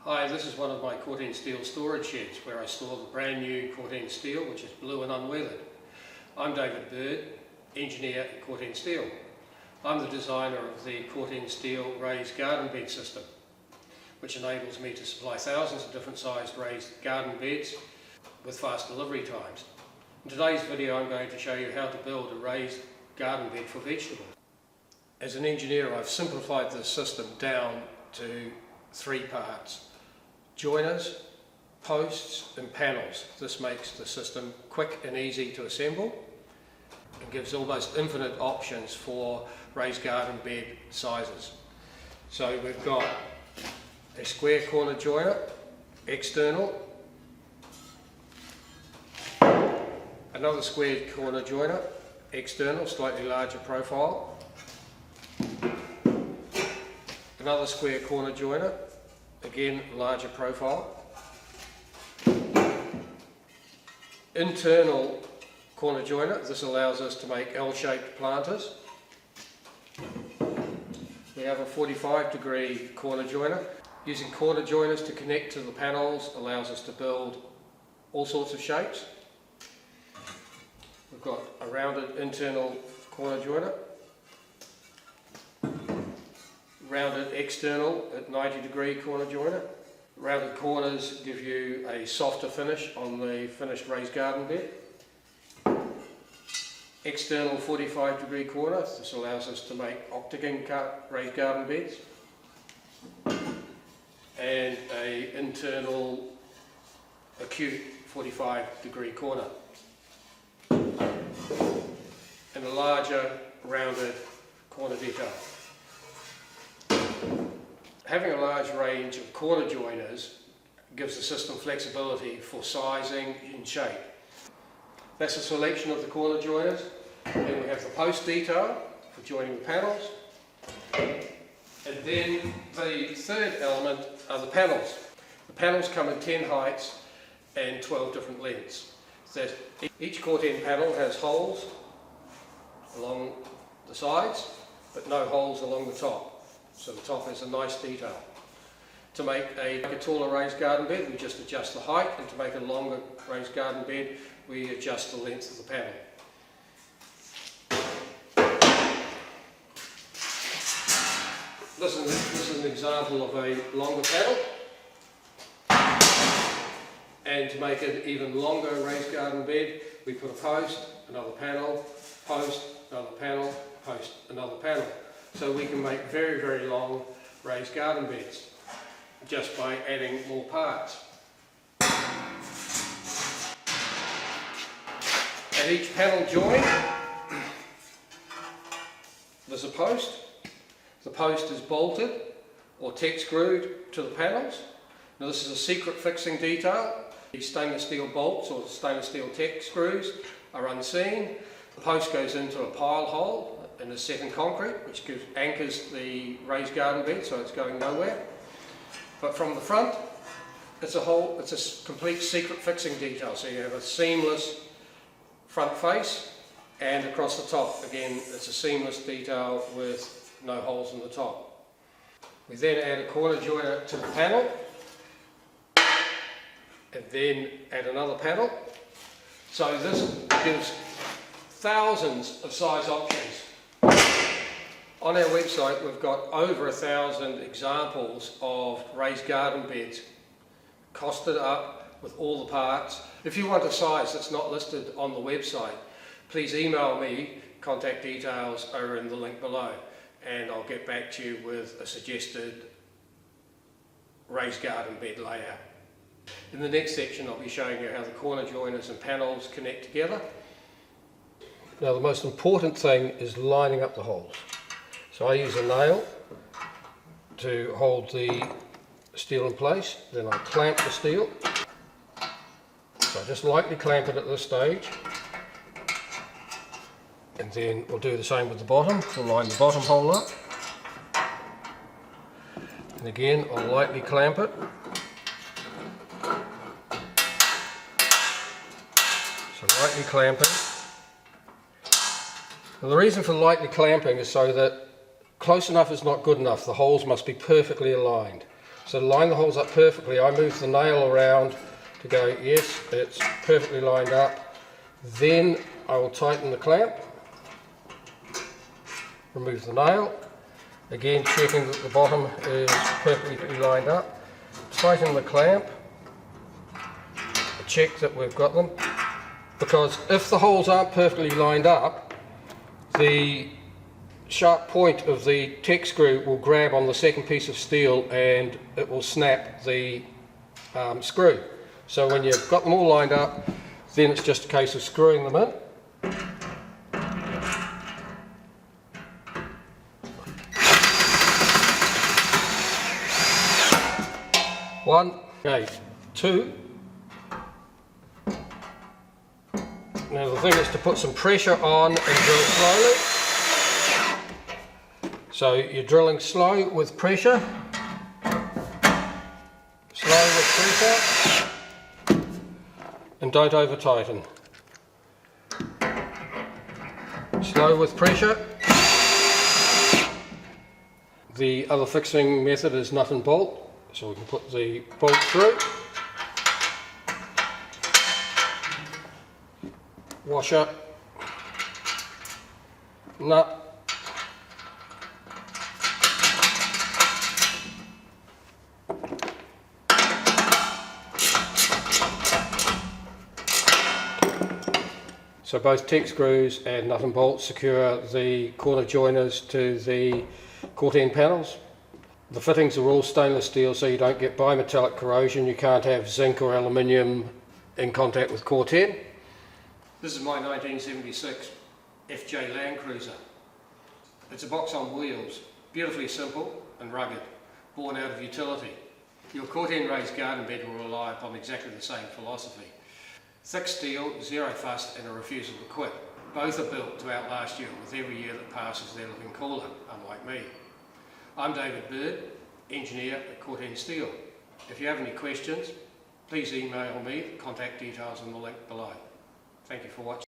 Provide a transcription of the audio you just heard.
Hi, this is one of my Corten steel storage sheds where I store the brand new Corten steel, which is blue and unweathered. I'm David Bird, engineer at Corten Steel. I'm the designer of the Corten Steel raised garden bed system, which enables me to supply thousands of different sized raised garden beds with fast delivery times. In today's video I'm going to show you how to build a raised garden bed for vegetables. As an engineer, I've simplified this system down to 3 parts: joiners, posts and panels. This makes the system quick and easy to assemble and gives almost infinite options for raised garden bed sizes. So we've got a square corner joiner, external, another square corner joiner, external, slightly larger profile, another square corner joiner, again larger profile, internal corner joiner. This allows us to make L-shaped planters. We have a 45-degree corner joiner. Using corner joiners to connect to the panels allows us to build all sorts of shapes. We've got a rounded internal corner joiner, rounded external at 90-degree corner joiner. Rounded corners give you a softer finish on the finished raised garden bed. External 45-degree corner. This allows us to make octagon cut raised garden beds. And a internal acute 45-degree corner. And a larger rounded corner detail. Having a large range of corner joiners gives the system flexibility for sizing and shape. That's a selection of the corner joiners. Then we have the post detail for joining the panels. And then the third element are the panels. The panels come in 10 heights and 12 different lengths. So each Corten panel has holes along the sides, but no holes along the top. So the top is a nice detail. To make a taller raised garden bed, we just adjust the height, and to make a longer raised garden bed, we adjust the length of the panel. This is an example of a longer panel. And to make an even longer raised garden bed, we put a post, another panel, post, another panel, post, another panel. So we can make very, very long raised garden beds just by adding more parts. At each panel joint, there's a post. The post is bolted or tech screwed to the panels. Now this is a secret fixing detail. These stainless steel bolts or stainless steel tech screws are unseen. The post goes into a pile hole and is set in concrete, which anchors the raised garden bed so it's going nowhere. But from the front, it's a complete secret fixing detail. So you have a seamless front face, and across the top, again, it's a seamless detail with no holes in the top. We then add a corner joiner to the panel, and then add another panel. So this gives thousands of size options. On our website we've got over 1,000 examples of raised garden beds, costed up with all the parts. If you want a size that's not listed on the website, please email me. Contact details are in the link below, and I'll get back to you with a suggested raised garden bed layout. In the next section I'll be showing you how the corner joiners and panels connect together. Now the most important thing is lining up the holes. So I use a nail to hold the steel in place, then I clamp the steel. So I just lightly clamp it at this stage, and then we'll do the same with the bottom. We'll line the bottom hole up, and again I'll lightly clamp it. So lightly clamping. And the reason for lightly clamping is so that close enough is not good enough. The holes must be perfectly aligned. So to line the holes up perfectly, I move the nail around to go, yes, it's perfectly lined up. Then I will tighten the clamp, remove the nail, again checking that the bottom is perfectly lined up, tighten the clamp, check that we've got them, because if the holes aren't perfectly lined up, the sharp point of the Tek screw will grab on the second piece of steel and it will snap the screw. So when you've got them all lined up, then it's just a case of screwing them in. One, okay, two. Now the thing is to put some pressure on and drill slowly. So you're drilling slow with pressure. Slow with pressure. And don't over tighten. Slow with pressure. The other fixing method is nut and bolt. So we can put the bolt through. Washer. Nut. So both Tek screws and nut and bolts secure the corner joiners to the Corten panels. The fittings are all stainless steel, so you don't get bimetallic corrosion. You can't have zinc or aluminium in contact with Corten. This is my 1976 FJ Land Cruiser. It's a box on wheels, beautifully simple and rugged, born out of utility. Your Corten raised garden bed will rely upon exactly the same philosophy. Thick steel, zero fuss and a refusal to quit. Both are built to outlast you, with every year that passes they're looking cooler, unlike me. I'm David Bird, engineer at Corten Steel. If you have any questions, please email me, the contact details in the link below. Thank you for watching.